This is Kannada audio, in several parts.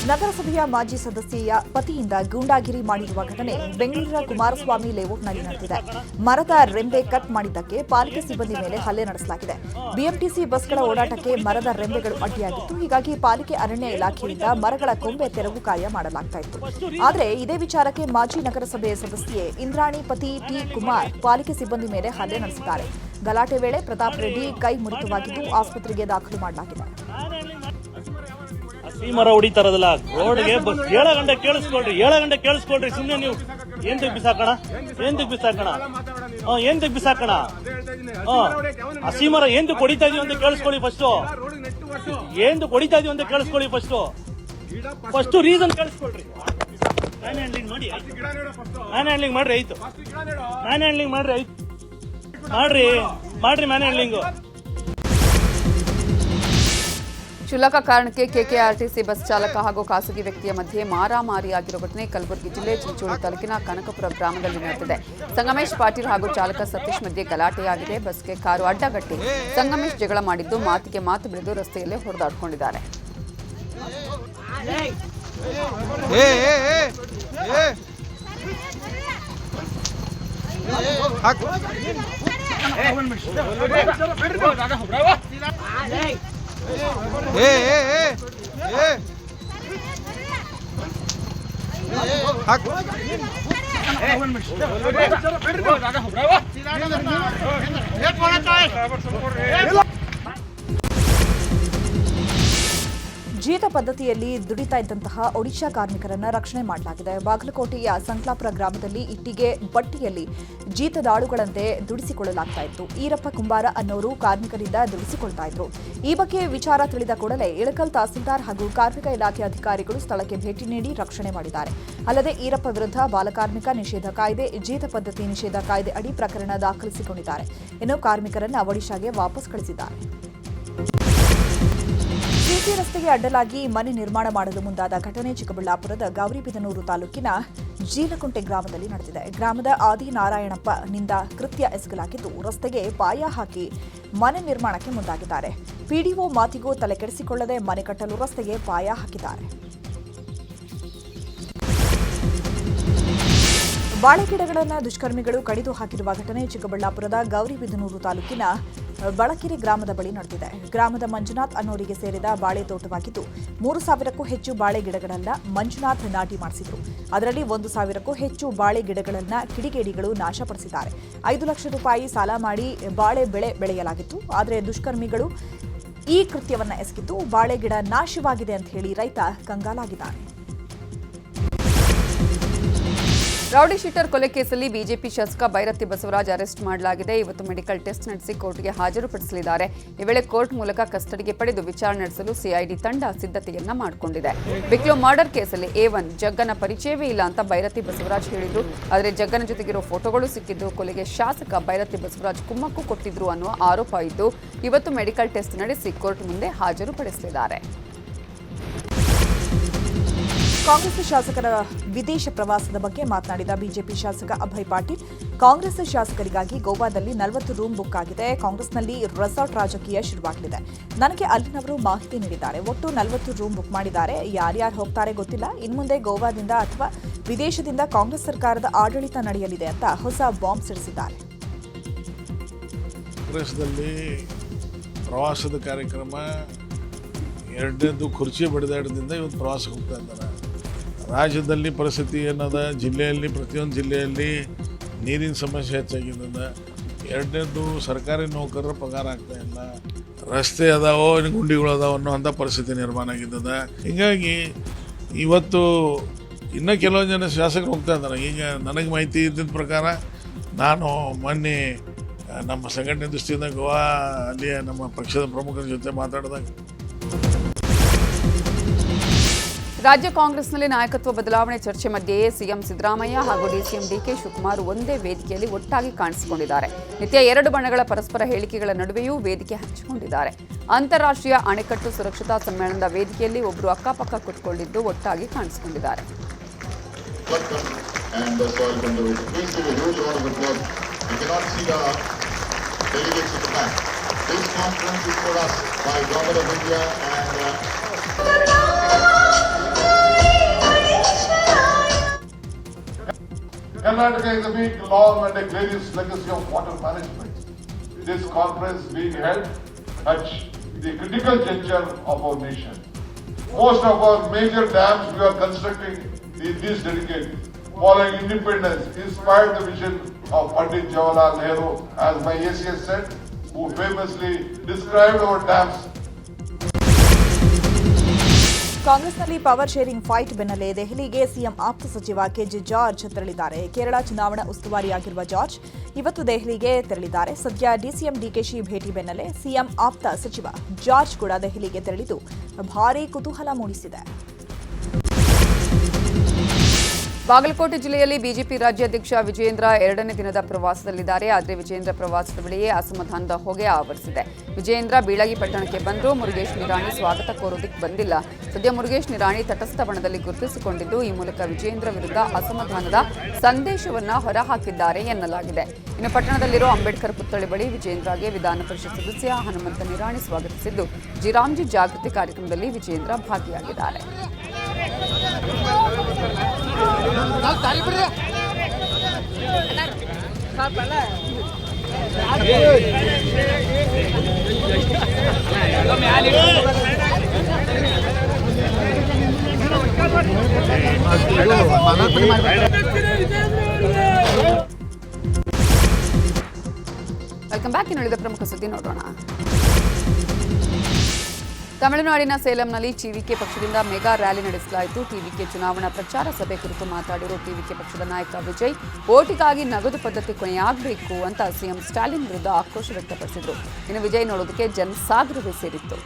ನಗರಸಭೆಯ ಮಾಜಿ ಸದಸ್ಯೆಯ ಪತಿಯಿಂದ ಗೂಂಡಾಗಿರಿ ಮಾಡಿರುವ ಘಟನೆ ಬೆಂಗಳೂರಿನ ಕುಮಾರಸ್ವಾಮಿ ಲೇಔಟ್ನಲ್ಲಿ ನಡೆದಿದೆ. ಮರದ ರೆಂಬೆ ಕಟ್ ಮಾಡಿದ್ದಕ್ಕೆ ಪಾಲಿಕೆ ಸಿಬ್ಬಂದಿ ಮೇಲೆ ಹಲ್ಲೆ ನಡೆಸಲಾಗಿದೆ. ಬಿಎಂಟಿಸಿ ಬಸ್ಗಳ ಓಡಾಟಕ್ಕೆ ಮರದ ರೆಂಬೆಗಳು ಅಡ್ಡಿಯಾಗಿತ್ತು. ಹೀಗಾಗಿ ಪಾಲಿಕೆ ಅರಣ್ಯ ಇಲಾಖೆಯಿಂದ ಮರಗಳ ಕೊಂಬೆ ತೆರವು ಕಾರ್ಯ ಮಾಡಲಾಗ್ತಾ ಇತ್ತು. ಆದರೆ ಇದೇ ವಿಚಾರಕ್ಕೆ ಮಾಜಿ ನಗರಸಭೆ ಸದಸ್ಯೆ ಇಂದ್ರಾಣಿ ಪತಿ ಟಿ ಕುಮಾರ್ ಪಾಲಿಕೆ ಸಿಬ್ಬಂದಿ ಮೇಲೆ ಹಲ್ಲೆ ನಡೆಸಿದ್ದಾರೆ. ಗಲಾಟೆ ವೇಳೆ ಪ್ರತಾಪ್ ರೆಡ್ಡಿ ಕೈ ಮುರಿತವಾಗಿದ್ದು ಆಸ್ಪತ್ರೆಗೆ ದಾಖಲು ಮಾಡಲಾಗಿದೆ. ಮರ ಹೊಡಿತಾರದಲ್ಲ ರೋಡ್ಗೆ 7 ಗಂಟೆ ಕೇಳಿಸ್ಕೊಳ್ರಿ ಸುಮ್ಮನೆ ನೀವು ಏನ್ ಬಿಸಾಕಣ ಹಸಿ ಮರ ಏನ್ ಹೊಡಿತಾ ಇದೀವಿ ಅಂತ ಕೇಳಿಸ್ಕೊಳ್ಳಿ. ಫಸ್ಟ್ ರೀಸನ್ ಕೇಳಿಸ್ಕೊಳ್ರಿ. ಮ್ಯಾನ್ ಹ್ಯಾಂಡ್ಲಿಂಗ್ ಮಾಡ್ರಿ ಆಯ್ತು. ಮಾಡ್ರಿ ಮ್ಯಾನ್ ಹ್ಯಾಂಡ್ಲಿಂಗ್. ಕ್ಷುಲ್ಲಕ ಕಾರಣಕ್ಕೆ ಕೆಕೆಆರ್ಟಿಸಿ ಬಸ್ ಚಾಲಕ ಹಾಗೂ ಖಾಸಗಿ ವ್ಯಕ್ತಿಯ ಮಧ್ಯೆ ಮಾರಾಮಾರಿಯಾಗಿರುವ ಘಟನೆ ಕಲಬುರಗಿ ಜಿಲ್ಲೆ ಚಿಂಚೋಳಿ ತಾಲೂಕಿನ ಕನಕಪುರ ಗ್ರಾಮದಲ್ಲಿ ನಡೆದಿದೆ. ಸಂಗಮೇಶ್ ಪಾಟೀಲ್ ಹಾಗೂ ಚಾಲಕ ಸತೀಶ್ ಮಧ್ಯೆ ಗಲಾಟೆಯಾಗಿದೆ. ಬಸ್ಗೆ ಕಾರು ಅಡ್ಡಗಟ್ಟಿ ಸಂಗಮೇಶ್ ಜಗಳ ಮಾಡಿದ್ದು ಮಾತಿಗೆ ಮಾತು ಬೆಳೆದು ರಸ್ತೆಯಲ್ಲೇ ಹೊಡೆದಾಡಿಕೊಂಡಿದ್ದಾರೆ. ಜೀತ ಪದ್ಧತಿಯಲ್ಲಿ ದುಡಿತಾ ಇದ್ದಂತಹ ಒಡಿಶಾ ಕಾರ್ಮಿಕರನ್ನ ರಕ್ಷಣೆ ಮಾಡಲಾಗಿದೆ. ಬಾಗಲಕೋಟೆಯ ಸಂಕ್ಲಾಪುರ ಗ್ರಾಮದಲ್ಲಿ ಇಟ್ಟಿಗೆ ಬಟ್ಟಿಯಲ್ಲಿ ಜೀತದಾಳುಗಳಂತೆ ದುಡಿಸಿಕೊಳ್ಳಲಾಗ್ತಾ ಇತ್ತು. ಈರಪ್ಪ ಕುಂಬಾರ ಅನ್ನೋರು ಕಾರ್ಮಿಕರಿಂದ ದುಡಿಸಿಕೊಳ್ತಾ ಇದ್ರು. ಈ ಬಗ್ಗೆ ವಿಚಾರ ತಿಳಿದ ಕೂಡಲೇ ಇಳಕಲ್ ತಹಸೀಲ್ದಾರ್ ಹಾಗೂ ಕಾರ್ಮಿಕ ಇಲಾಖೆ ಅಧಿಕಾರಿಗಳು ಸ್ಥಳಕ್ಕೆ ಭೇಟಿ ನೀಡಿ ರಕ್ಷಣೆ ಮಾಡಿದ್ದಾರೆ. ಅಲ್ಲದೆ ಈರಪ್ಪ ವಿರುದ್ಧ ಬಾಲಕಾರ್ಮಿಕ ನಿಷೇಧ ಕಾಯ್ದೆ, ಜೀತ ಪದ್ಧತಿ ನಿಷೇಧ ಕಾಯ್ದೆ ಅಡಿ ಪ್ರಕರಣ ದಾಖಲಿಸಿಕೊಂಡಿದ್ದಾರೆ. ಇನ್ನು ಕಾರ್ಮಿಕರನ್ನ ಒಡಿಶಾಗೆ ವಾಪಸ್ ಕಳಿಸಿದ್ದಾರೆ. ಸಿಸಿ ರಸ್ತೆಗೆ ಅಡ್ಡಲಾಗಿ ಮನೆ ನಿರ್ಮಾಣ ಮಾಡಲು ಮುಂದಾದ ಘಟನೆ ಚಿಕ್ಕಬಳ್ಳಾಪುರದ ಗೌರಿಬಿದನೂರು ತಾಲೂಕಿನ ಜೀಲಕುಂಟೆ ಗ್ರಾಮದಲ್ಲಿ ನಡೆದಿದೆ. ಗ್ರಾಮದ ಆದಿನಾರಾಯಣಪ್ಪ ನಿಂದ ಕೃತ್ಯ ಎಸಗಲಾಗಿದ್ದು ರಸ್ತೆಗೆ ಪಾಯ ಹಾಕಿ ಮನೆ ನಿರ್ಮಾಣಕ್ಕೆ ಮುಂದಾಗಿದ್ದಾರೆ. ಪಿಡಿಒ ಮಾತಿಗೂ ತಲೆಕೆಡಿಸಿಕೊಳ್ಳದೆ ಮನೆ ಕಟ್ಟಲು ರಸ್ತೆಗೆ ಪಾಯ ಹಾಕಿದ್ದಾರೆ. ಬಾಳೆಗಿಡಗಳನ್ನು ದುಷ್ಕರ್ಮಿಗಳು ಕಡಿದು ಹಾಕಿರುವ ಘಟನೆ ಚಿಕ್ಕಬಳ್ಳಾಪುರದ ಗೌರಿಬಿದನೂರು ತಾಲೂಕಿನ ಬಳಕೆರೆ ಗ್ರಾಮದ ಬಳಿ ನಡೆದಿದೆ. ಗ್ರಾಮದ ಮಂಜುನಾಥ್ ಅನ್ನೋರಿಗೆ ಸೇರಿದ ಬಾಳೆ ತೋಟವಾಗಿದ್ದು 3,000ಕ್ಕೂ ಹೆಚ್ಚು ಬಾಳೆ ಗಿಡಗಳನ್ನು ಮಂಜುನಾಥ್ ನಾಟಿ ಮಾಡಿಸಿದ್ರು. ಅದರಲ್ಲಿ 1,000ಕ್ಕೂ ಹೆಚ್ಚು ಬಾಳೆ ಗಿಡಗಳನ್ನು ಕಿಡಿಗೇಡಿಗಳು ನಾಶಪಡಿಸಿದ್ದಾರೆ. 5 ಲಕ್ಷ ರೂಪಾಯಿ ಸಾಲ ಮಾಡಿ ಬಾಳೆ ಬೆಳೆ ಬೆಳೆಯಲಾಗಿತ್ತು. ಆದರೆ ದುಷ್ಕರ್ಮಿಗಳು ಈ ಕೃತ್ಯವನ್ನು ಎಸಗಿದ್ದು ಬಾಳೆ ಗಿಡ ನಾಶವಾಗಿದೆ ಅಂತ ಹೇಳಿ ರೈತ ಕಂಗಾಲಾಗಿದ್ದಾನೆ. ರೌಡಿ ಶೀಟರ್ ಕೊಲೆ ಕೇಸಲ್ಲಿ ಬಿಜೆಪಿ ಶಾಸಕ ಬೈರತಿ ಬಸವರಾಜ್ ಅರೆಸ್ಟ್ ಮಾಡಲಾಗಿದೆ. ಇವತ್ತು ಮೆಡಿಕಲ್ ಟೆಸ್ಟ್ ನಡೆಸಿ ಕೋರ್ಟ್ಗೆ ಹಾಜರುಪಡಿಸಲಿದ್ದಾರೆ. ಈ ವೇಳೆ ಕೋರ್ಟ್ ಮೂಲಕ ಕಸ್ಟಡಿಗೆ ಪಡೆದು ವಿಚಾರಣೆ ನಡೆಸಲು ಸಿಐಡಿ ತಂಡ ಸಿದ್ಧತೆಯನ್ನ ಮಾಡಿಕೊಂಡಿದೆ. ಬಿಕ್ಲೋ ಮರ್ಡರ್ ಕೇಸಲ್ಲಿ A1 ಜಗ್ಗನ ಪರಿಚಯವೇ ಇಲ್ಲ ಅಂತ ಬೈರತಿ ಬಸವರಾಜ್ ಹೇಳಿದ್ರು. ಆದರೆ ಜಗ್ಗನ ಜೊತೆಗಿರೋ ಫೋಟೋಗಳು ಸಿಕ್ಕಿದ್ದು ಕೊಲೆಗೆ ಶಾಸಕ ಬೈರತಿ ಬಸವರಾಜ್ ಕುಮ್ಮಕ್ಕು ಕೊಟ್ಟಿದ್ರು ಅನ್ನುವ ಆರೋಪ ಇದ್ದು ಇವತ್ತು ಮೆಡಿಕಲ್ ಟೆಸ್ಟ್ ನಡೆಸಿ ಕೋರ್ಟ್ ಮುಂದೆ ಹಾಜರುಪಡಿಸಲಿದ್ದಾರೆ. ಕಾಂಗ್ರೆಸ್ ಶಾಸಕರ ವಿದೇಶ ಪ್ರವಾಸದ ಬಗ್ಗೆ ಮಾತನಾಡಿದ ಬಿಜೆಪಿ ಶಾಸಕ ಅಭಯ್ ಪಾಟೀಲ್, ಕಾಂಗ್ರೆಸ್ ಶಾಸಕರಿಗಾಗಿ ಗೋವಾದಲ್ಲಿ 40 ರೂಮ್ ಬುಕ್ ಆಗಿದೆ. ಕಾಂಗ್ರೆಸ್ನಲ್ಲಿ ರೆಸಾರ್ಟ್ ರಾಜಕೀಯ ಶುರುವಾಗಲಿದೆ. ನನಗೆ ಅಲ್ಲಿನವರು ಮಾಹಿತಿ ನೀಡಿದ್ದಾರೆ. ಒಟ್ಟು 40 ರೂಮ್ ಬುಕ್ ಮಾಡಿದ್ದಾರೆ. ಯಾರ್ಯಾರು ಹೋಗ್ತಾರೆ ಗೊತ್ತಿಲ್ಲ. ಇನ್ಮುಂದೆ ಗೋವಾದಿಂದ ಅಥವಾ ವಿದೇಶದಿಂದ ಕಾಂಗ್ರೆಸ್ ಸರ್ಕಾರದ ಆಡಳಿತ ನಡೆಯಲಿದೆ ಅಂತ ಹೊಸ ಬಾಂಬ್ ಸಿಡಿಸಿದ್ದಾರೆ. ಕಾಂಗ್ರೆಸ್ನಲ್ಲಿ ಪ್ರವಾಸದ ಕಾರ್ಯಕ್ರಮ ಎರಡನೇದು ಕುರ್ಚಿ ಬಡಿದಾಟದಿಂದ ಇವತ್ತು ಪ್ರವಾಸಕ್ಕೆ ಹೋಗ್ತಾ ಇದ್ದಾರೆ. ರಾಜ್ಯದಲ್ಲಿ ಪರಿಸ್ಥಿತಿ ಏನದ, ಜಿಲ್ಲೆಯಲ್ಲಿ ಪ್ರತಿಯೊಂದು ಜಿಲ್ಲೆಯಲ್ಲಿ ನೀರಿನ ಸಮಸ್ಯೆ ಹೆಚ್ಚಾಗಿದ್ದದ. ಎರಡನೇದು ಸರ್ಕಾರಿ ನೌಕರರ ಪಗಾರ ಆಗ್ತಾ ಇಲ್ಲ, ರಸ್ತೆ ಅದಾವೋ ಗುಂಡಿಗಳು ಅದಾವ ಅನ್ನೋ ಅಂಥ ಪರಿಸ್ಥಿತಿ ನಿರ್ಮಾಣ ಆಗಿದ್ದದ. ಹೀಗಾಗಿ ಇವತ್ತು ಇನ್ನೂ ಕೆಲವೊಂದು ಜನ ಶಾಸಕರು ಹೋಗ್ತಾ ಇದ್ದಾರೆ. ಈಗ ನನಗೆ ಮಾಹಿತಿ ಇದ್ದಿದ್ದ ಪ್ರಕಾರ ನಾನು ಮೊನ್ನೆ ನಮ್ಮ ಸಂಘಟನೆ ದೃಷ್ಟಿಯಿಂದ ಗೋವಾ ಅಲ್ಲಿಯ ನಮ್ಮ ಪಕ್ಷದ ಪ್ರಮುಖರ ಜೊತೆ ಮಾತಾಡಿದಾಗ ರಾಜ್ಯ ಕಾಂಗ್ರೆಸ್ನಲ್ಲಿ ನಾಯಕತ್ವ ಬದಲಾವಣೆ ಚರ್ಚೆ ಮಧ್ಯೆಯೇ ಸಿಎಂ ಸಿದ್ದರಾಮಯ್ಯ ಹಾಗೂ ಡಿಸಿಎಂ ಡಿಕೆ ಶಿವಕುಮಾರ್ ಒಂದೇ ವೇದಿಕೆಯಲ್ಲಿ ಒಟ್ಟಾಗಿ ಕಾಣಿಸಿಕೊಂಡಿದ್ದಾರೆ. ನಿತ್ಯ 2 ಬಣಗಳ ಪರಸ್ಪರ ಹೇಳಿಕೆಗಳ ನಡುವೆಯೂ ವೇದಿಕೆ ಹಂಚಿಕೊಂಡಿದ್ದಾರೆ. ಅಂತಾರಾಷ್ಟ್ರೀಯ ಅಣೆಕಟ್ಟು ಸುರಕ್ಷತಾ ಸಮ್ಮೇಳನದ ವೇದಿಕೆಯಲ್ಲಿ ಒಬ್ಬರು ಅಕ್ಕಪಕ್ಕ ಕೂತ್ಕೊಂಡಿದ್ದು ಒಟ್ಟಾಗಿ ಕಾಣಿಸಿಕೊಂಡಿದ್ದಾರೆ. This conference is for us by Government of India and Karnataka is a big, long and a glorious legacy of water management. This conference being held at the critical juncture of our nation. Most of our major dams we are constructing in this decade following independence inspired the vision of Pandit Jawaharlal Nehru, as my ACS said, who famously described our dams. ಕಾಂಗ್ರೆಸ್ನಲ್ಲಿ ಪವರ್ ಶೇರಿಂಗ್ ಫೈಟ್ ಬೆನ್ನಲ್ಲೇ ದೆಹಲಿಗೆ ಸಿಎಂ ಆಪ್ತ ಸಚಿವ ಕೆಜೆ ಜಾರ್ಜ್ ತೆರಳಿದ್ದಾರೆ. ಕೇರಳ ಚುನಾವಣಾ ಉಸ್ತುವಾರಿಯಾಗಿರುವ ಜಾರ್ಜ್ ಇವತ್ತು ದೆಹಲಿಗೆ ತೆರಳಿದ್ದಾರೆ. ಸದ್ಯ ಡಿಸಿಎಂ ಡಿಕೆಶಿ ಭೇಟಿ ಬೆನ್ನಲ್ಲೇ ಸಿಎಂ ಆಪ್ತ ಸಚಿವ ಜಾರ್ಜ್ ಕೂಡ ದೆಹಲಿಗೆ ತೆರಳಿದ್ದು ಭಾರೀ ಕುತೂಹಲ ಮೂಡಿಸಿದೆ. ಬಾಗಲಕೋಟೆ ಜಿಲ್ಲೆಯಲ್ಲಿ ಬಿಜೆಪಿ ರಾಜ್ಯಾಧ್ಯಕ್ಷ ವಿಜಯೇಂದ್ರ 2ನೇ ದಿನದ ಪ್ರವಾಸದಲ್ಲಿದ್ದಾರೆ. ಆದರೆ ವಿಜಯೇಂದ್ರ ಪ್ರವಾಸದ ವೇಳೆಯೇ ಅಸಮಾಧಾನದ ಹೊಗೆ ಆವರಿಸಿದೆ. ವಿಜಯೇಂದ್ರ ಬೀಳಗಿ ಪಟ್ಟಣಕ್ಕೆ ಬಂದರೂ ಮುರುಗೇಶ್ ನಿರಾಣಿ ಸ್ವಾಗತ ಕೋರೋದಕ್ಕೆ ಬಂದಿಲ್ಲ. ಸದ್ಯ ಮುರುಗೇಶ್ ನಿರಾಣಿ ತಟಸ್ಥ ಬಣದಲ್ಲಿ ಗುರುತಿಸಿಕೊಂಡಿದ್ದು ಈ ಮೂಲಕ ವಿಜಯೇಂದ್ರ ವಿರುದ್ಧ ಅಸಮಾಧಾನದ ಸಂದೇಶವನ್ನ ಹೊರಹಾಕಿದ್ದಾರೆ ಎನ್ನಲಾಗಿದೆ. ಇನ್ನು ಪಟ್ಟಣದಲ್ಲಿರುವ ಅಂಬೇಡ್ಕರ್ ಪುತ್ಥಳಿ ಬಳಿ ವಿಜಯೇಂದ್ರಗೆ ವಿಧಾನ ಪರಿಷತ್ ಸದಸ್ಯ ಹನುಮಂತ ನಿರಾಣಿ ಸ್ವಾಗತಿಸಿದ್ದು ಜಿರಾಮ್ಜಿ ಜಾಗೃತಿ ಕಾರ್ಯಕ್ರಮದಲ್ಲಿ ವಿಜಯೇಂದ್ರ ಭಾಗಿಯಾಗಿದ್ದಾರೆ. Welcome back. ಇನ್ನುಳಿದ ಪ್ರಮುಖ ಸುದ್ದಿ ನೋಡೋಣ. ತಮಿಳುನಾಡಿನ ಸೇಲಂನಲ್ಲಿ ಟಿವಿಕೆ ಪಕ್ಷದಿಂದ ಮೆಗಾ ರ್ಯಾಲಿ ನಡೆಸಲಾಯಿತು. ಟಿವಿಕೆ ಚುನಾವಣಾ ಪ್ರಚಾರ ಸಭೆ ಕುರಿತು ಮಾತನಾಡಿರುವ ಟಿವಿಕೆ ಪಕ್ಷದ ನಾಯಕ ವಿಜಯ್, ಓಟಿಗಾಗಿ ನಗದು ಪದ್ಧತಿ ಕೊನೆಯಾಗಬೇಕು ಅಂತ ಸಿಎಂ ಸ್ಟಾಲಿನ್ ವಿರುದ್ಧ ಆಕ್ರೋಶ ವ್ಯಕ್ತಪಡಿಸಿದರು. ಇನ್ನು ವಿಜಯ್ ನೋಡೋದಕ್ಕೆ ಜನಸಾಗರವೇ ಸೇರಿತ್ತು.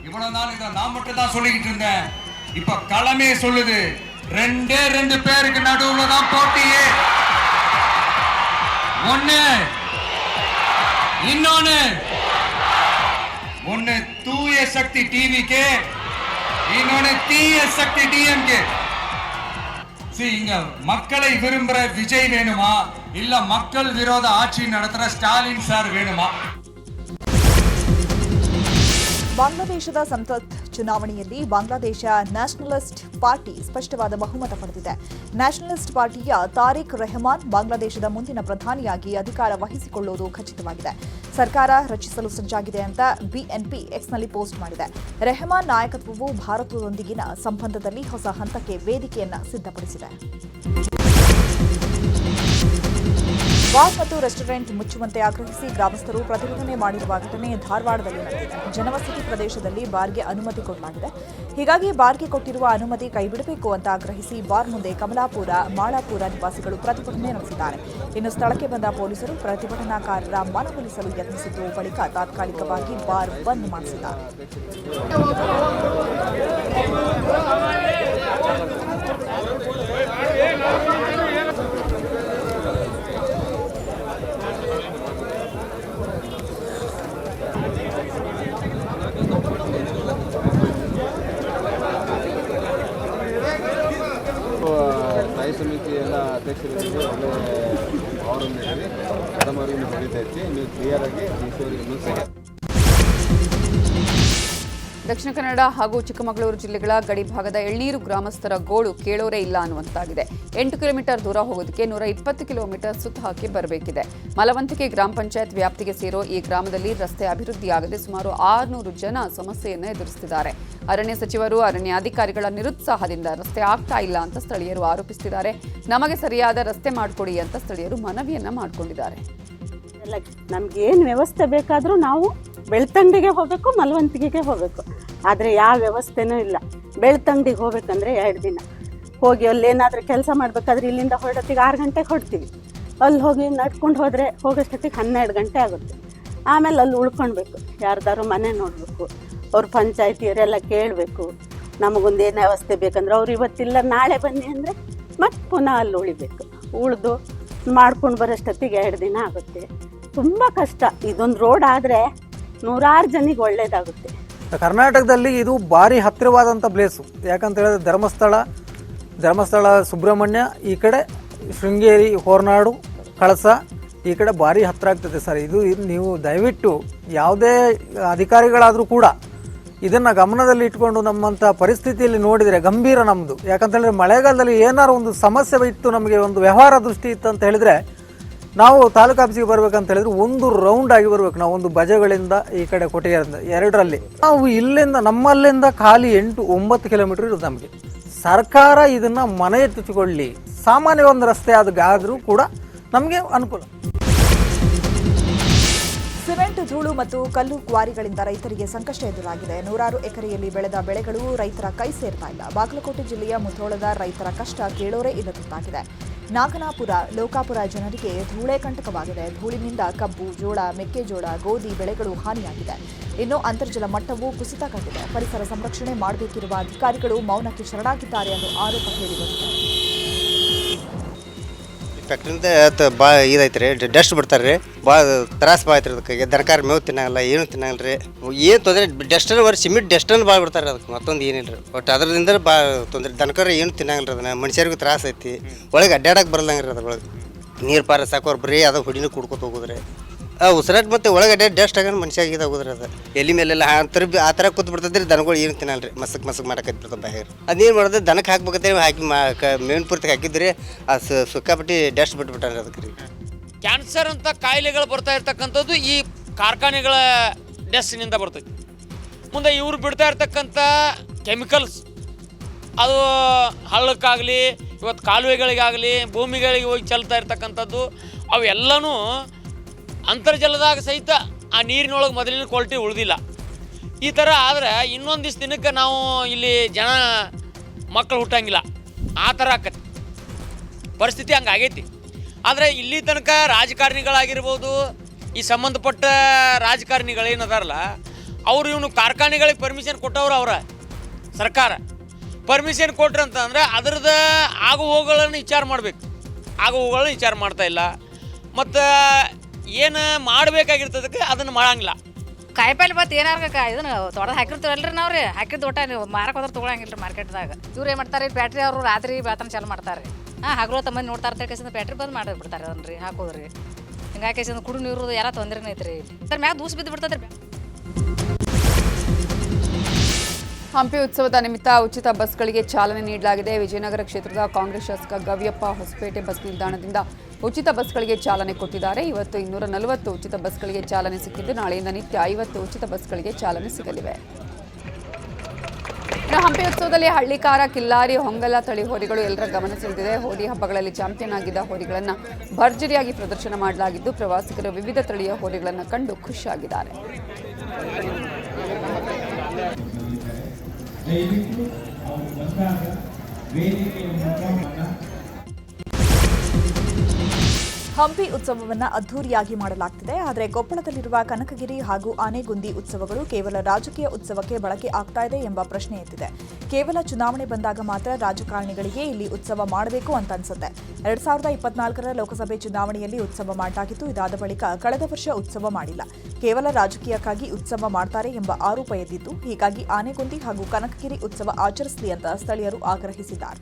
இவ்வளவு நாள் இதை நான் மட்டும் தான் சொல்லிக்கிட்டு இருந்தேன். இப்ப களமே சொல்லுது, 2 பேருக்கு நடுவுல தான் போட்டியே. ஒன்னு தூய சக்தி டிவிகே, இன்னொன்னு தீய சக்தி டிஎம்கே. இங்க மக்களை விரும்புற விஜய் வேணுமா, இல்ல மக்கள் விரோத ஆட்சி நடத்துற ஸ்டாலின் சார் வேணுமா? ಬಾಂಗ್ಲಾದೇಶದ ಸಂಸತ್ ಚುನಾವಣೆಯಲ್ಲಿ ಬಾಂಗ್ಲಾದೇಶ ನ್ಯಾಷನಲಿಸ್ಟ್ ಪಾರ್ಟಿ ಸ್ಪಷ್ಟವಾದ ಬಹುಮತ ಪಡೆದಿದೆ. ನ್ಯಾಷನಲಿಸ್ಟ್ ಪಾರ್ಟಿಯ ತಾರಿಕ್ ರೆಹಮಾನ್ ಬಾಂಗ್ಲಾದೇಶದ ಮುಂದಿನ ಪ್ರಧಾನಿಯಾಗಿ ಅಧಿಕಾರ ವಹಿಸಿಕೊಳ್ಳುವುದು ಖಚಿತವಾಗಿದೆ. ಸರ್ಕಾರ ರಚಿಸಲು ಸಜ್ಜಾಗಿದೆ ಅಂತ ಬಿಎನ್ಪಿ ಎಕ್ಸ್ನಲ್ಲಿ ಪೋಸ್ಟ್ ಮಾಡಿದೆ. ರೆಹಮಾನ್ ನಾಯಕತ್ವವು ಭಾರತದೊಂದಿಗಿನ ಸಂಬಂಧದಲ್ಲಿ ಹೊಸ ಹಂತಕ್ಕೆ ವೇದಿಕೆಯನ್ನ ಸಿದ್ಧಪಡಿಸಿದೆ. ಬಾರ್ ಮತ್ತು ರೆಸ್ಟೋರೆಂಟ್ ಮುಚ್ಚುವಂತೆ ಆಗ್ರಹಿಸಿ ಗ್ರಾಮಸ್ಥರು ಪ್ರತಿಭಟನೆ ಮಾಡಿರುವ ಘಟನೆ ಧಾರವಾಡದಲ್ಲಿ ನಡೆದಿದೆ. ಜನವಸತಿ ಪ್ರದೇಶದಲ್ಲಿ ಬಾರ್ಗೆ ಅನುಮತಿ ಕೊಡಲಾಗಿದೆ. ಹೀಗಾಗಿ ಬಾರ್ಗೆ ಕೊಟ್ಟಿರುವ ಅನುಮತಿ ಕೈಬಿಡಬೇಕು ಅಂತ ಆಗ್ರಹಿಸಿ ಬಾರ್ ಮುಂದೆ ಕಮಲಾಪುರ, ಮಾಳಾಪುರ ನಿವಾಸಿಗಳು ಪ್ರತಿಭಟನೆ ನಡೆಸಿದ್ದಾರೆ. ಇನ್ನು ಸ್ಥಳಕ್ಕೆ ಬಂದ ಪೊಲೀಸರು ಪ್ರತಿಭಟನಾಕಾರರ ಮನವೊಲಿಸಲು ಯತ್ನಿಸಿದ್ದು ಬಳಿಕ ತಾತ್ಕಾಲಿಕವಾಗಿ ಬಾರ್ ಬಂದ್ ಮಾಡಿಸಿದ್ದಾರೆ. ಸ್ಥಾಯಿ ಸಮಿತಿ ಎಲ್ಲ ಅಧ್ಯಕ್ಷರಿಗೆ ಒಳ್ಳೆ ಅವರು ನೀಡಿ ಪ್ರಥಮರಿಗೆ ಹೊಡಿತಾ ಇತ್ತು. ನೀವು ಕ್ಲಿಯರಾಗಿ ಈಶ್ವರಿಗೆ ಇನ್ನೂ ಸಹ. ದಕ್ಷಿಣ ಕನ್ನಡ ಹಾಗೂ ಚಿಕ್ಕಮಗಳೂರು ಜಿಲ್ಲೆಗಳ ಗಡಿ ಭಾಗದ ಎಳ್ನೀರು ಗ್ರಾಮಸ್ಥರ ಗೋಳು ಕೇಳೋರೇ ಇಲ್ಲ ಅನ್ನುವಂತಾಗಿದೆ. 8 ಕಿಲೋಮೀಟರ್ ದೂರ ಹೋಗೋದಕ್ಕೆ 120 ಕಿಲೋಮೀಟರ್ ಸುತ್ತ ಹಾಕಿ ಬರಬೇಕಿದೆ. ಮಲವಂತಿಕೆ ಗ್ರಾಮ ಪಂಚಾಯತ್ ವ್ಯಾಪ್ತಿಗೆ ಸೇರೋ ಈ ಗ್ರಾಮದಲ್ಲಿ ರಸ್ತೆ ಅಭಿವೃದ್ಧಿಯಾಗದೆ ಸುಮಾರು 600 ಜನ ಸಮಸ್ಯೆಯನ್ನು ಎದುರಿಸುತ್ತಿದ್ದಾರೆ. ಅರಣ್ಯ ಸಚಿವರು, ಅರಣ್ಯಾಧಿಕಾರಿಗಳ ನಿರುತ್ಸಾಹದಿಂದ ರಸ್ತೆ ಆಗ್ತಾ ಇಲ್ಲ ಅಂತ ಸ್ಥಳೀಯರು ಆರೋಪಿಸುತ್ತಿದ್ದಾರೆ. ನಮಗೆ ಸರಿಯಾದ ರಸ್ತೆ ಮಾಡಿಕೊಡಿ ಅಂತ ಸ್ಥಳೀಯರು ಮನವಿಯನ್ನ ಮಾಡಿಕೊಂಡಿದ್ದಾರೆ. ನಮ್ಗೆ ಏನು ವ್ಯವಸ್ಥೆ ಬೇಕಾದರೂ ನಾವು ಬೆಳ್ತಂಗಡಿಗೆ ಹೋಗಬೇಕು, ಮಲವಂತಿಗೆಗೆ ಹೋಗಬೇಕು. ಆದರೆ ಯಾವ ವ್ಯವಸ್ಥೆನೂ ಇಲ್ಲ. ಬೆಳ್ತಂಗಡಿಗೆ ಹೋಗ್ಬೇಕಂದ್ರೆ 2 ದಿನ ಹೋಗಿ ಅಲ್ಲಿ ಏನಾದರೂ ಕೆಲಸ ಮಾಡಬೇಕಾದ್ರೆ ಇಲ್ಲಿಂದ ಹೊರಡೋತ್ತಿಗೆ 6 ಗಂಟೆಗೆ ಹೊಡ್ತೀವಿ. ಅಲ್ಲಿ ಹೋಗಿ ನಡ್ಕೊಂಡು ಹೋದರೆ ಹೋಗೋಷ್ಟೊತ್ತಿಗೆ 12 ಗಂಟೆ ಆಗುತ್ತೆ. ಆಮೇಲೆ ಅಲ್ಲಿ ಉಳ್ಕೊಳ್ಬೇಕು, ಯಾರ್ದಾರು ಮನೆ ನೋಡಬೇಕು, ಅವ್ರ ಪಂಚಾಯತಿಯವರೆಲ್ಲ ಕೇಳಬೇಕು. ನಮಗೊಂದು ಏನು ವ್ಯವಸ್ಥೆ ಬೇಕಂದ್ರೆ ಅವ್ರು ಇವತ್ತಿಲ್ಲ ನಾಳೆ ಬನ್ನಿ ಅಂದರೆ ಮತ್ತೆ ಪುನಃ ಅಲ್ಲಿ ಉಳಿಬೇಕು. ಉಳಿದು ಮಾಡ್ಕೊಂಡು ಬರೋಷ್ಟೊತ್ತಿಗೆ 2 ದಿನ ಆಗುತ್ತೆ. ತುಂಬ ಕಷ್ಟ. ಇದೊಂದು ರೋಡ್ ಆದರೆ 100 ಜನಿಗೆ ಒಳ್ಳೇದಾಗುತ್ತೆ. ಕರ್ನಾಟಕದಲ್ಲಿ ಇದು ಭಾರಿ ಹತ್ತಿರವಾದಂಥ ಪ್ಲೇಸು. ಯಾಕಂತ ಹೇಳಿದ್ರೆ ಧರ್ಮಸ್ಥಳ, ಸುಬ್ರಹ್ಮಣ್ಯ, ಈ ಕಡೆ ಶೃಂಗೇರಿ, ಹೊರನಾಡು, ಕಳಸ, ಈ ಕಡೆ ಭಾರಿ ಹತ್ತಿರ ಆಗ್ತದೆ ಸರ್. ಇದು ನೀವು ದಯವಿಟ್ಟು ಯಾವುದೇ ಅಧಿಕಾರಿಗಳಾದರೂ ಕೂಡ ಇದನ್ನು ಗಮನದಲ್ಲಿ ಇಟ್ಕೊಂಡು ನಮ್ಮಂಥ ಪರಿಸ್ಥಿತಿಯಲ್ಲಿ ನೋಡಿದರೆ ಗಂಭೀರ ನಮ್ಮದು. ಯಾಕಂತೇಳಿದ್ರೆ ಮಳೆಗಾಲದಲ್ಲಿ ಏನಾರು ಒಂದು ಸಮಸ್ಯೆ ಇತ್ತು, ನಮಗೆ ಒಂದು ವ್ಯವಹಾರ ದೃಷ್ಟಿ ಇತ್ತು ಅಂತ ಹೇಳಿದರೆ ನಾವು ತಾಲೂಕು ಆಫೀಸಿಗೆ ಬರ್ಬೇಕಂತ ಹೇಳಿದ್ರೆ ಒಂದು ರೌಂಡ್ ಆಗಿ ಬರ್ಬೇಕು. ನಾವು ಒಂದು ಬಜಗಳಿಂದ ಈ ಕಡೆ ಕೊಟ್ಟಿಗೆಯಿಂದ ಎರಡರಲ್ಲಿ ನಾವು ಇಲ್ಲಿಂದ ನಮ್ಮಲ್ಲಿಂದ ಖಾಲಿ 8-9 ಕಿಲೋಮೀಟರ್ ಇರೋದು ನಮಗೆ. ಸರ್ಕಾರ ಇದನ್ನು ಮನೆ ಎತ್ತಿಸಿಕೊಳ್ಳಿ, ಸಾಮಾನ್ಯ ಒಂದು ರಸ್ತೆ ಆದರೂ ಕೂಡ ನಮಗೆ ಅನುಕೂಲ. ಸಿಮೆಂಟ್ ಧೂಳು ಮತ್ತು ಕಲ್ಲು ಕ್ವಾರಿಗಳಿಂದ ರೈತರಿಗೆ ಸಂಕಷ್ಟ ಎದುರಾಗಿದೆ. ನೂರಾರು ಎಕರೆಯಲ್ಲಿ ಬೆಳೆದ ಬೆಳೆಗಳು ರೈತರ ಕೈ ಸೇರ್ತಾ ಇಲ್ಲ. ಬಾಗಲಕೋಟೆ ಜಿಲ್ಲೆಯ ಮುಧೋಳದ ರೈತರ ಕಷ್ಟ ಕೇಳೋರೇ ಇಲ್ಲದಂತಾಗಿದೆ. ನಾಗನಾಪುರ, ಲೋಕಾಪುರ ಜನರಿಗೆ ಧೂಳೇ ಕಂಟಕವಾಗಿದೆ. ಧೂಳಿನಿಂದ ಕಬ್ಬು, ಜೋಳ, ಮೆಕ್ಕೆಜೋಳ, ಗೋಧಿ ಬೆಳೆಗಳು ಹಾನಿಯಾಗಿದೆ. ಇನ್ನು ಅಂತರ್ಜಲ ಮಟ್ಟವೂ ಕುಸಿತ ಕಂಡಿದೆ. ಪರಿಸರ ಸಂರಕ್ಷಣೆ ಮಾಡಬೇಕಿರುವ ಅಧಿಕಾರಿಗಳು ಮೌನಕ್ಕೆ ಶರಣಾಗಿದ್ದಾರೆ ಅನ್ನೋ ಆರೋಪ ಕೇಳಿಬಂದಿದೆ. ಫ್ಯಾಕ್ಟ್ರಿಂದ ಭಾಳ ಇದೈತೆ ರೀ, ಡಸ್ಟ್ ಬಿಡ್ತಾರೆ ರೀ, ಭಾಳ ತ್ರಾಸ ಭಾಳ ಐತೆ ರೀ. ಅದಕ್ಕೆ ದರ್ಕಾರ ಮೇವು ತಿನ್ನಂಗಿಲ್ಲ, ಏನು ತಿನ್ನಂಗಿಲ್ಲ ರೀ. ಏನು ತೊಂದರೆ ಡಸ್ಟನ್ನು ಬರೀ ಸಿಮೆಂಟ್ ಡಸ್ಟನ್ನು ಭಾಳ ಬಿಡ್ತಾರೆ ಅದಕ್ಕೆ, ಮತ್ತೊಂದು ಏನಿಲ್ಲ ರೀ. ಒಟ್ಟು ಅದರಿಂದ ಭಾಳ ತೊಂದರೆ. ದನಕರ ಏನು ತಿನ್ನಂಗಿಲ್ಲ ರೀ. ಅದನ್ನ ಮನುಷ್ಯರಿಗೂ ತ್ರಾಸ ಐತಿ. ಒಳಗೆ ಅಡ್ಡಾಡಕ್ಕೆ ಬರಲ್ಲಂಗೆ ರೀ. ಅದ್ರೊಳಗೆ ನೀರು ಪಾರ ಸಾಕೋರು ಬರೀ ಅದು ಹುಡಿನೂ ಕುಡ್ಕೊತ ಹೋಗುದ್ರಿ. ಉಸಿರಾಟ ಮತ್ತು ಒಳಗಡೆ ಡಸ್ಟ್ ಆಗ ಮನುಷ್ಯ ಹೋಗುದ್ರಿ. ಅದು ಎಲ್ಲಿ ಮೇಲೆಲ್ಲ ಆ ಥರ ಕೂತ್ ಬಿಡ್ತದ್ರಿ. ದನಗಳು ಏನು ತಿನ್ನಲ್ಲ ರೀ. ಮಸಕ್ ಮಾಡಕತ್ತು ಬಿಡ್ತದೆ ಬಾಯಾಗ. ಅದೇನು ಮಾಡೋದು, ದನಕ್ಕೆ ಹಾಕ್ಬೇಕಂತೇಳಿ ಹಾಕಿ ಮೇವಿನ ಪೂರ್ತಿ ಹಾಕಿದ್ರಿ. ಆ ಸುಕ್ಕಾಪಟ್ಟಿ ಡಸ್ಟ್ ಬಿಟ್ಬಿಟ್ಟಾರೆ ಅದಕ್ಕೆ ರೀ. ಕ್ಯಾನ್ಸರ್ ಅಂತ ಕಾಯಿಲೆಗಳು ಬರ್ತಾ ಇರ್ತಕ್ಕಂಥದ್ದು ಈ ಕಾರ್ಖಾನೆಗಳ ಡಸ್ಟ್ನಿಂದ ಬರ್ತೈತಿ. ಮುಂದೆ ಇವ್ರು ಬಿಡ್ತಾ ಇರ್ತಕ್ಕಂಥ ಕೆಮಿಕಲ್ಸ್ ಅದು ಹಳ್ಳಕ್ಕಾಗಲಿ, ಇವತ್ತು ಕಾಲುವೆಗಳಿಗಾಗಲಿ, ಭೂಮಿಗಳಿಗೆ ಹೋಗಿ ಚೆಲ್ತಾ ಇರ್ತಕ್ಕಂಥದ್ದು ಅವೆಲ್ಲನೂ ಅಂತರ್ಜಲದಾಗ ಸಹಿತ ಆ ನೀರಿನೊಳಗೆ ಮೊದಲಿನ ಕ್ವಾಲಿಟಿ ಉಳಿದಿಲ್ಲ. ಈ ಥರ ಆದರೆ ಇನ್ನೊಂದಿಷ್ಟು ದಿನಕ್ಕೆ ನಾವು ಇಲ್ಲಿ ಜನ ಮಕ್ಕಳು ಹುಟ್ಟಂಗಿಲ್ಲ, ಆ ಥರ ಆಕತಿ ಪರಿಸ್ಥಿತಿ ಹಂಗೆ ಆಗೈತಿ. ಆದರೆ ಇಲ್ಲಿ ತನಕ ರಾಜಕಾರಣಿಗಳಾಗಿರ್ಬೋದು, ಈ ಸಂಬಂಧಪಟ್ಟ ರಾಜಕಾರಣಿಗಳೇನದಾರಲ್ಲ ಅವರು ಇವನು ಕಾರ್ಖಾನೆಗಳಿಗೆ ಪರ್ಮಿಷನ್ ಕೊಟ್ಟವ್ರು. ಅವರ ಸರ್ಕಾರ ಪರ್ಮಿಷನ್ ಕೊಟ್ರಂತಂದರೆ ಅದರದ್ದು ಆಗು ಹೋಗುಗಳನ್ನು ವಿಚಾರ ಮಾಡಬೇಕು. ಆಗು ಹೋಗುಗಳನ್ನ ವಿಚಾರ ಮಾಡ್ತಾಯಿಲ್ಲ. ಮತ್ತು ಏನು ಮಾಡಬೇಕಾಗಿರ್ತದಕ್ಕೆ ಅದನ್ನು ಮಾಡಂಗಿಲ್ಲ. ಕಾಯಿಪಲ್ಲೆ ಮತ್ತು ಏನಾರ ಇದನ್ನು ತೊಡೆದು ಹಾಕಿರ್ತೀವಲ್ರಿ ನಾವು ರೀ, ಹಾಕಿದ್ದು ಒಟ್ಟ ನೀವು ಮಾರಕ್ಕೆ ಹೋದ್ರೆ ತೊಗೊಳಂಗಿಲ್ಲ ರೀ ಮಾರ್ಕೆಟ್ದಾಗ. ಇವ್ರು ಏನು ಮಾಡ್ತಾರೆ, ಬ್ಯಾಟ್ರಿ ಅವರು ರಾತ್ರಿ ಬೆಳತನ ಚಾಲು ಮಾಡ್ತಾರೆ ರೀ. ಹಗಲು ತಮ್ಮಂದು ನೋಡ್ತಾ ಇರ್ತಾರೆ, ಕೇಸಿಂದ ಬ್ಯಾಟ್ರಿ ಬಂದು ಮಾಡಿ ಬಿಡ್ತಾರೆ ಅದನ್ನು ರೀ, ಹಾಕೋದ್ರಿ. ಹಿಂಗಾಗಿ ಕೇಸಿಂದ ಕುಡು ನೀರು ಎಲ್ಲ ತೊಂದರೆನೇ ಐತೆ ರೀ. ಅದ್ರ ಮ್ಯಾಗ ದೂಸ ಬಿದ್ದು ಬಿಡ್ತದೆ ರೀ. ಹಂಪಿ ಉತ್ಸವದ ನಿಮಿತ್ತ ಉಚಿತ ಬಸ್ಗಳಿಗೆ ಚಾಲನೆ ನೀಡಲಾಗಿದೆ. ವಿಜಯನಗರ ಕ್ಷೇತ್ರದ ಕಾಂಗ್ರೆಸ್ ಶಾಸಕ ಗವಿಯಪ್ಪ ಹೊಸಪೇಟೆ ಬಸ್ ನಿಲ್ದಾಣದಿಂದ ಉಚಿತ ಬಸ್ಗಳಿಗೆ ಚಾಲನೆ ಕೊಟ್ಟಿದ್ದಾರೆ. ಇವತ್ತು 240 ಉಚಿತ ಬಸ್ಗಳಿಗೆ ಚಾಲನೆ ಸಿಕ್ಕಿದ್ದು, ನಾಳೆಯಿಂದ ನಿತ್ಯ 50 ಉಚಿತ ಬಸ್ಗಳಿಗೆ ಚಾಲನೆ ಸಿಗಲಿವೆ. ಇನ್ನು ಹಂಪಿ ಉತ್ಸವದಲ್ಲಿ ಹಳ್ಳಿಕಾರ, ಕಿಲ್ಲಾರಿ, ಹೊಂಗಲ ತಳಿ ಹೋರಿಗಳು ಎಲ್ಲರ ಗಮನ ಸೆಳೆದಿದೆ. ಹೋರಿ ಹಬ್ಬಗಳಲ್ಲಿ ಚಾಂಪಿಯನ್ ಆಗಿದ್ದ ಹೋರಿಗಳನ್ನು ಭರ್ಜರಿಯಾಗಿ ಪ್ರದರ್ಶನ ಮಾಡಲಾಗಿದ್ದು, ಪ್ರವಾಸಿಗರು ವಿವಿಧ ತಳಿಯ ಹೋರಿಗಳನ್ನು ಕಂಡು ಖುಷಿಯಾಗಿದ್ದಾರೆ. ಹಂಪಿ ಉತ್ಸವವನ್ನು ಅದ್ಧೂರಿಯಾಗಿ ಮಾಡಲಾಗ್ತಿದೆ. ಆದರೆ ಕೊಪ್ಪಳದಲ್ಲಿರುವ ಕನಕಗಿರಿ ಹಾಗೂ ಆನೆಗುಂದಿ ಉತ್ಸವಗಳು ಕೇವಲ ರಾಜಕೀಯ ಉತ್ಸವಕ್ಕೆ ಬಳಕೆ ಆಗ್ತಾ ಇದೆ ಎಂಬ ಪ್ರಶ್ನೆ ಎದ್ದಿದೆ. ಕೇವಲ ಚುನಾವಣೆ ಬಂದಾಗ ಮಾತ್ರ ರಾಜಕಾರಣಿಗಳಿಗೆ ಇಲ್ಲಿ ಉತ್ಸವ ಮಾಡಬೇಕು ಅಂತ ಅನ್ಸುತ್ತೆ. 2024ರ ಲೋಕಸಭೆ ಚುನಾವಣೆಯಲ್ಲಿ ಉತ್ಸವ ಮಾಡಲಾಗಿತ್ತು. ಇದಾದ ಬಳಿಕ ಕಳೆದ ವರ್ಷ ಉತ್ಸವ ಮಾಡಿಲ್ಲ. ಕೇವಲ ರಾಜಕೀಯಕ್ಕಾಗಿ ಉತ್ಸವ ಮಾಡ್ತಾರೆ ಎಂಬ ಆರೋಪ ಎದ್ದಿದ್ದು, ಹೀಗಾಗಿ ಆನೆಗುಂದಿ ಹಾಗೂ ಕನಕಗಿರಿ ಉತ್ಸವ ಆಚರಿಸಲಿ ಅಂತ ಸ್ಥಳೀಯರು ಆಗ್ರಹಿಸಿದ್ದಾರೆ.